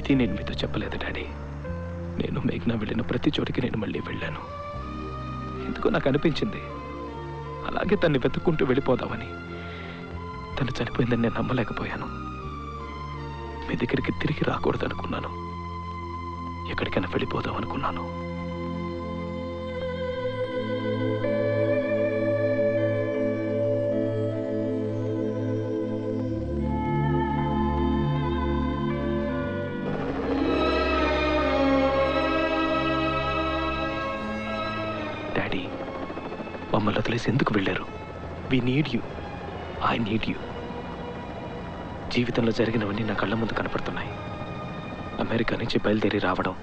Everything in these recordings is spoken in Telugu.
ఇది నేను మీతో చెప్పలేదు డాడీ. నేను మేఘ్నా వెళ్ళిన ప్రతి చోటికి నేను మళ్ళీ వెళ్ళాను. ఎందుకో నాకు అనిపించింది అలాగే తన్ని వెతుక్కుంటూ వెళ్ళిపోదామని. తను చనిపోయిందని నేను నమ్మలేకపోయాను. మీ దగ్గరికి తిరిగి రాకూడదు అనుకున్నాను. ఎక్కడికైనా వెళ్ళిపోదాం అనుకున్నాను. డాడీ, మమ్మల్ని వదిలేసి ఎందుకు వెళ్ళారు? We need you. I need you. జీవితంలో జరిగినవన్నీ నా కళ్ళ ముందు కనపడుతున్నాయి. అమెరికా నుంచి బయలుదేరి రావడం,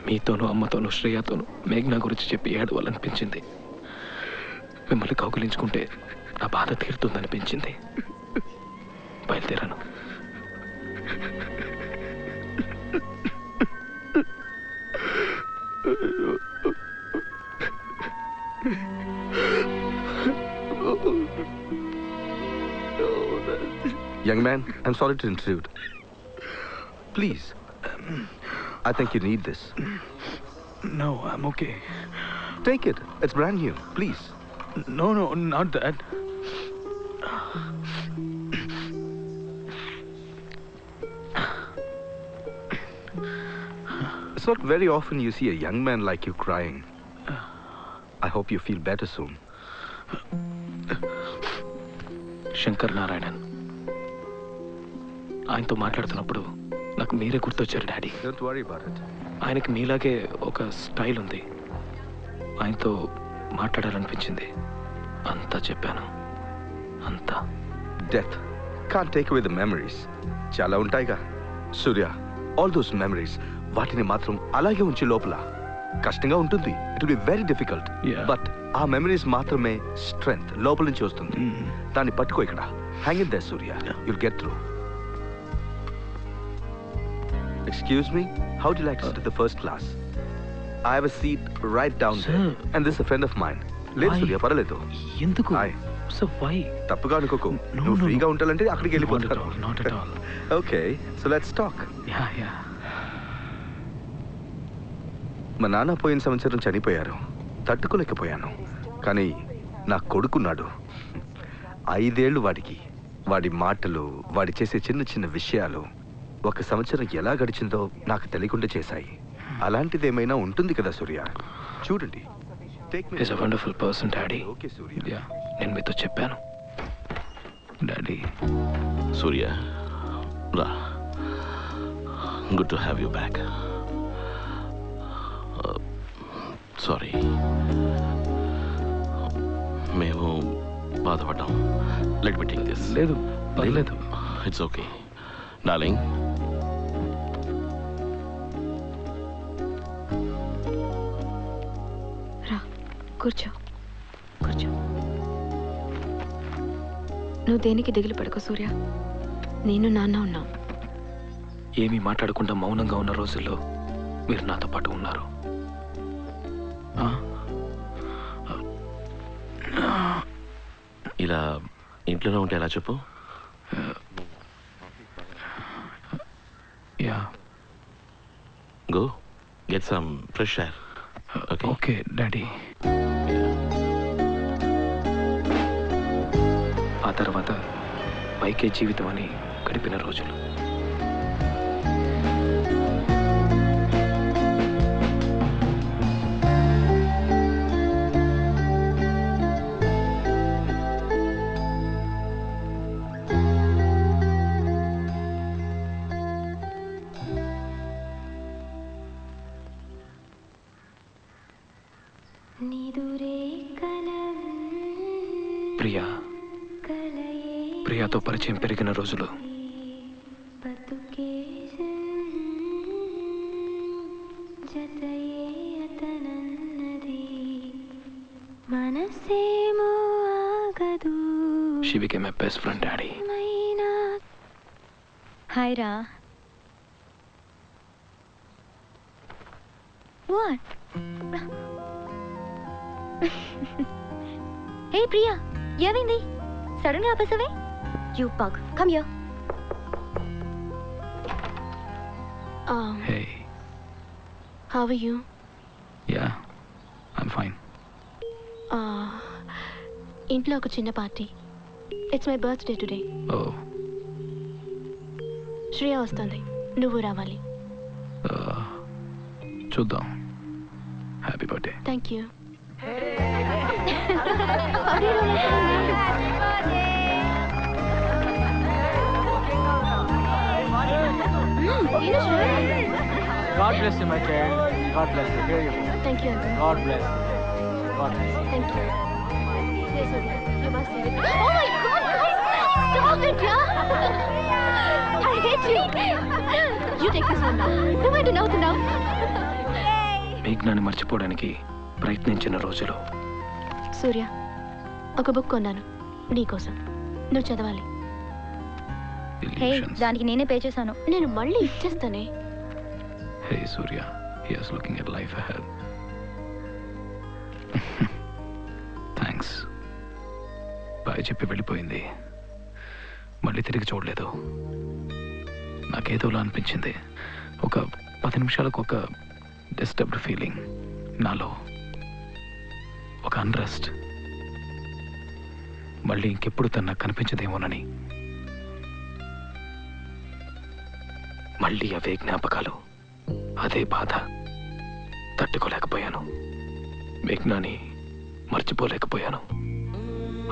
మీతోనూ అమ్మతోనూ శ్రేయతోనూ మేఘ్నా గురించి చెప్పి ఏడవాలనిపించింది. మిమ్మల్ని కౌగిలించుకుంటే నా బాధ తీరుతుందనిపించింది. బయలుదేరాను. Young man, I'm sorry to intrude. Please, I think you need this. No, I'm okay. Take it. It's brand new. Please. No, not that. It's not very often you see a young man like you crying. I hope you feel better soon. Shankar Narayanan. ఆయనతో మాట్లాడుతున్నప్పుడు నాకు మీరే గుర్తొచ్చారు daddy. Don't worry about it. ఆయనకి మీలాగే ఒక స్టైల్ ఉంది. ఆయనతో మాట్లాడాలనిపించింది. అంతా చెప్పాను. అంతా. Death can't take away the memories. చాలా ఉంటాయిగా సూర్య. All those memories, వాటిని మాత్రం అలాగే ఉంచి లోపల. కష్టంగా ఉంటుంది. It will be very difficult. But ఆ మెమరీస్ మాత్రమే స్ట్రెంగ్త్ లోపల నుంచి వస్తుంది. దాన్ని పట్టుకో ఇక్కడ. Hang in there, Surya. You'll get through. Excuse me, how do you like to sit at the first class? I have a seat right down there. And this is a friend of mine. లేదు సూర్య, పర్వాలేదు. ఎందుకు? So why? తప్పుగా అనుకోకు. నువ్వు ఫ్రీగా ఉండాలంటే అక్కడికి వెళ్ళిపోతాను. Not at all. Okay, so let's talk. Yeah. మా నాన్న పోయిన సంవత్సరం చనిపోయారు. తట్టుకోలేకపోయాను. కానీ నా కొడుకున్నాడు. 5 ఏళ్ళు వాడికి. వాడి మాటలు, వాడి చేసే చిన్న చిన్న విషయాలు ఒక సంవత్సరం ఎలా గడిచిందో నాకు తెలియకుండా చేశాయి. అలాంటిది ఏమైనా ఉంటుంది కదా సూర్య. చూడండి. He's a wonderful person, Daddy. Okay, Surya. Yeah, నేను మీతో చెప్పాను. Daddy. సూర్య, రా. Good to have you back. Sorry. మేము బాధపడ్డాం. Let me take this. లేదు, పర్లేదు. It's okay. Darling. కూర్చో. నువ్వు దేనికి దిగులు పడకు సూర్య. నేను నాన్న ఉన్నాం. ఏమీ మాట్లాడకుండా మౌనంగా ఉన్న రోజుల్లో మీరు నాతో పాటు ఉన్నారు. ఇలా ఇంట్లోనే ఉంటే ఎలా చెప్పు? Yeah. Go. Get some fresh air. Okay, Daddy. ఆ తర్వాత పైకే జీవితం అని గడిపిన రోజులు. ప్రియాతో పరిచయం పెరిగిన రోజులు. She became my best friend, Daddy. Hi, Ra. What? Hey, Priya. ఏమైంది? సడన్ గా ఆపేసావే? You pug. Come here. Hey. How are you? Yeah, I'm fine. ఇంట్లో ఒక చిన్న party. It's my birthday today. Oh. Shreya వస్తుంది, నువ్వు రావాలి. చూద్దాం. Happy birthday. Thank you. God bless you, my child. God bless you. Here you go. Thank you uncle. God bless you. God bless you. Thank you. You must see it. Oh my God, guys! Stop it, yeah! I hate you. You take this one now. No way to know the now. మేఘ్నాన్ని మర్చిపోవడానికి ప్రయత్నించిన రోజులు. సూర్య, ఒక బుక్ కొన్నాను నీకోసం, నువ్వు చదవాలి. Illusions. దానికి నేనే పే చేశాను. నేను మళ్ళీ ఇచ్చేస్తానే. Hey Surya, he is looking at life ahead. Thanks. Bye చెప్పి వెళ్ళిపోయింది. మళ్ళీ తిరిగి చూడలేదు. నాకేదోలా అనిపించింది. ఒక 10 నిమిషాలకు ఒక డిస్టర్బ్డ్ ఫీలింగ్ నాలో, ఒక అన్రెస్ట్. మళ్ళీ ఇంకెప్పుడు తను నాకు కనిపించదేమోనని. మళ్ళీ అవే జ్ఞాపకాలు, అదే బాధ. తట్టుకోలేకపోయాను. మేఘ్నాని మర్చిపోలేకపోయాను.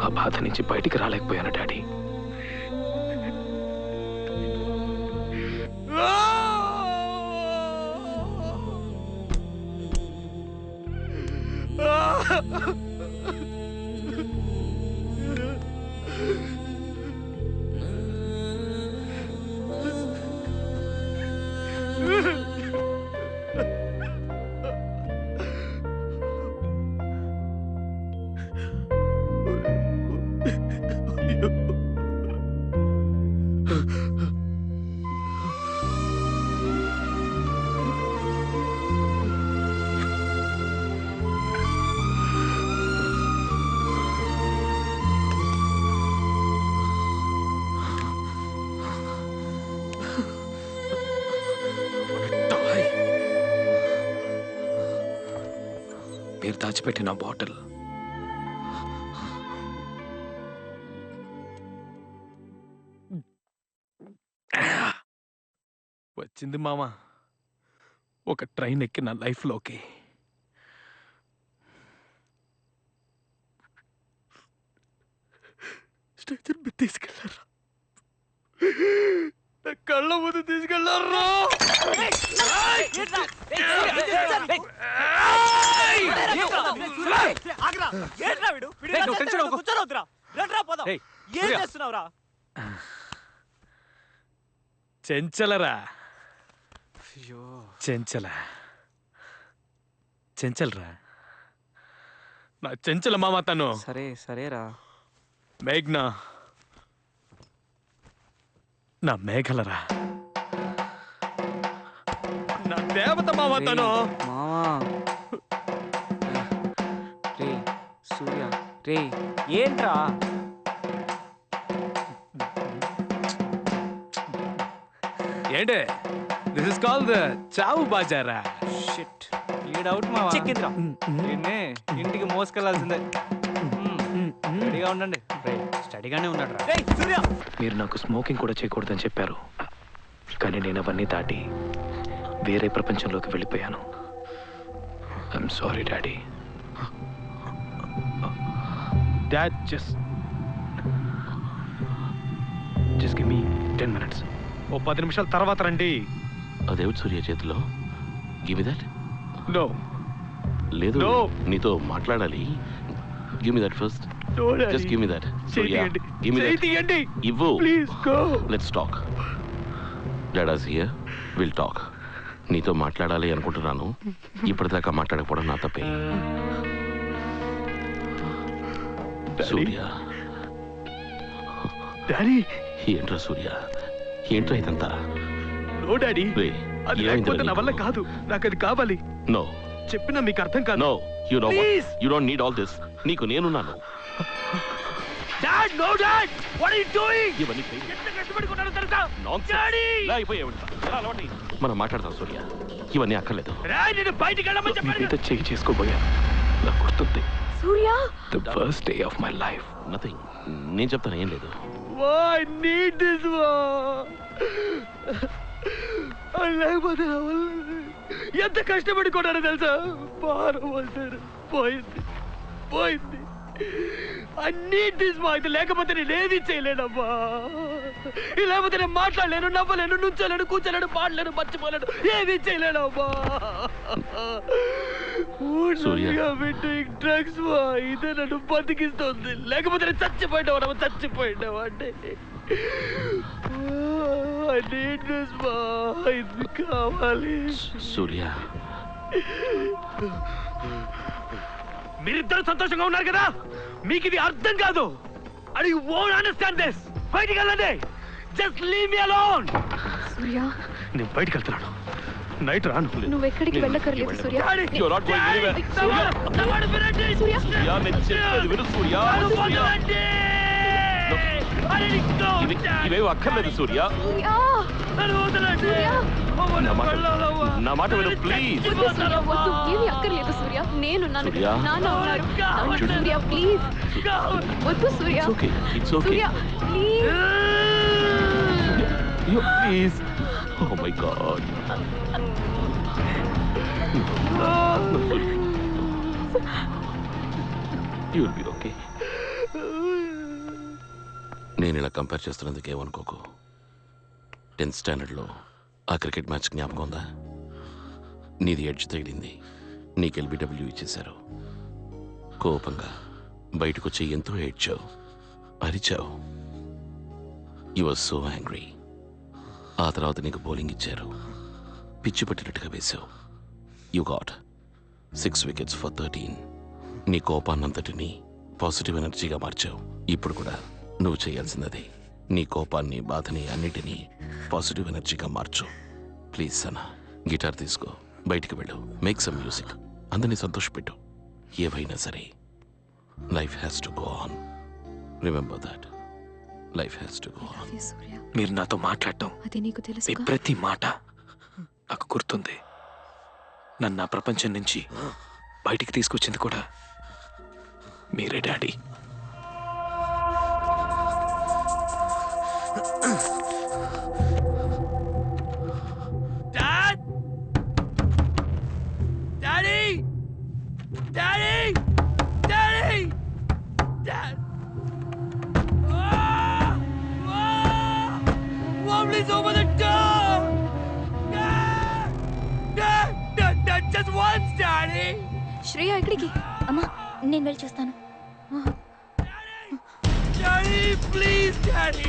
ఆ బాధ నుంచి బయటికి రాలేకపోయాను డాడీ. మీరు దాచిపెట్టిన బాటిల్ వచ్చింది మామ. ఒక ట్రైన్ ఎక్కి నా లైఫ్లోకి. స్టేషన్ మీద తీసుకెళ్ళారా? నా కళ్ళ ముందు తీసుకెళ్ళారా? చెంచలరా, చెంచలరా, నా చెంచల మామ తను. సరేరా. మేఘ్నా నా మేఘలరా, నా దేవత మామ తను. మావా రే సూర్య రే ఏంట్రా? ఏంటే దిస్ ఇస్ కాల్డ్ ద చావు బాజారా. షిట్ లీడ్ అవుట్ మావా. చెక్కింద్రా నిన్నే ఇంటికి మోసుకెళ్లాల్సిందే. రెడీగా ఉండండి. స్టడీగానే ఉన్నాడు రా. సూర్య మీరు నాకు స్మోకింగ్ కూడా చేయకూడదని చెప్పారు, కానీ నేను అవన్నీ దాటి వేరే ప్రపంచంలోకి వెళ్ళిపోయాను. I'm sorry daddy. Dad just give me 10 minutes. ఓ 10 నిమిషాల తర్వాత రండి. అదేమిటి సూర్య చేతిలో? Give me that. నో లేదు, No. నీతో మాట్లాడాలి. Give me that first. Just give me that. Surya give me that. ఇవ్వు. Please go. Let's talk. Dad's here, will talk. నీతో మాట్లాడాలి అనుకుంటున్నాను. ఇప్పటిదాకా మాట్లాడకపోవడం నా తప్పే. సూర్య డాడీ. ఏంట్రా సూర్య, ఏంట్రా ఇదంతా? నో డాడీ, రే, అది ఏమైందిరా లేకపోతే నా నీకు? వల్ల కాదు. నాకు అది కావాలి. నో, చెప్పినా మీకు అర్థం కాదు. No, you know Please. You don't need all this. నీకు నేనున్నాను. Dad no dad what are you doing ఇవన్నీ ఎంత కష్టపడి కొన్నానో తెలుసా మనం మాట్లాడతాం సూర్య, ఇవన్నీ అక్కర్లేదు. రాయ్ నేను బయటికి వెళ్ళమని చెప్పాను మీద చేయి చేసుకోబోయాను. నాకు గుర్తుంది Surya the first day of my life. Nothing, నేను చెప్తాను, ఏం లేదు. I need this one. లేకపోతే ఎంత కష్టపడి కొన్నారో తెలుసా? భారం అంటారు పోయింది పోయింది. I need this one. ఇది లేకపోతే నేను ఏది చేయలేనమ్మా. లేకపోతే నేను మాట్లాడలేను, నవ్వలేను, నుంచోలేను, కూర్చోలేను, పాడలేను, మర్చిపోలేను, ఏది చేయలేనమ్మా. డ్రగ్స్ ఇదే నన్ను బతికిస్తుంది. లేకపోతే నేను చచ్చిపోయినావు, చచ్చిపోయినావు అంటే ఇది కావాలి. సూర్య, మీరిద్దరు సంతోషంగా ఉన్నారు కదా, మీకు ఇది అర్థం కాదు. And you won't understand this. బయటికి వెళ్ళండి. Just leave me alone. Surya నేను బయటికి వెళ్తున్నాను. నైట్ రాను. నువ్వు ఎక్కడికి వెళ్ళకర్లేదు సూర్య. You're not going anywhere. సూర్య సూర్య, నేను చెప్పేది విను సూర్య. ఇవేవి అక్కర్లేదు సూర్య. సూర్య నా మాట విను ప్లీజ్. వద్దు సూర్య, వద్దు, ఏమీ అక్కర్లేదు సూర్య. నేను నాన్న ఉన్నారు. సూర్య ప్లీజ్ వద్దు సూర్య. It's okay. Surya please. Please. Oh my God. You'll be okay. నేను ఇలా కంపేర్ చేస్తున్నందుకు ఏమనుకోకు. 10th స్టాండర్డ్లో ఆ క్రికెట్ మ్యాచ్ జ్ఞాపకం ఉందా? నీది ఎడ్జ్ తగిలింది, నీకు LBW ఇచ్చేశారు. కోపంగా బయటకు వచ్చి ఎంతో ఏడ్చావు, అరిచావు. You was so angry. ఆ తర్వాత నీకు బౌలింగ్ ఇచ్చారు, పిచ్చి పట్టినట్టుగా వేశావు. You got 6 wickets for 13. నీ కోపాన్నంతటినీ పాజిటివ్ ఎనర్జీగా మార్చావు. ఇప్పుడు కూడా నువ్వు చేయాల్సిందే. నీ కోపాన్ని, బాధని అన్నిటినీ పాజిటివ్ ఎనర్జీగా మార్చు. ప్లీజ్ సనా, గిటార్ తీసుకో, బయటికి వెళ్ళు, మేక్ సమ్ మ్యూజిక్, అందరినీ సంతోషపెట్టు. ఏవైనా సరే, life has to go on. Remember that. Life has to go on. మీరు నాతో మాట్లాడటం, అది నీకు మీ తెలుసు. ప్రతి మాట నాకు గుర్తుంది. నన్ను ఆ ప్రపంచం నుంచి బయటికి తీసుకొచ్చింది కూడా మీరే daddy. Please open the door! Just once, Daddy! Shreya ఎక్కడికి? అమ్మా నేను వెళ్ళి చూస్తాను. Daddy, please, Daddy!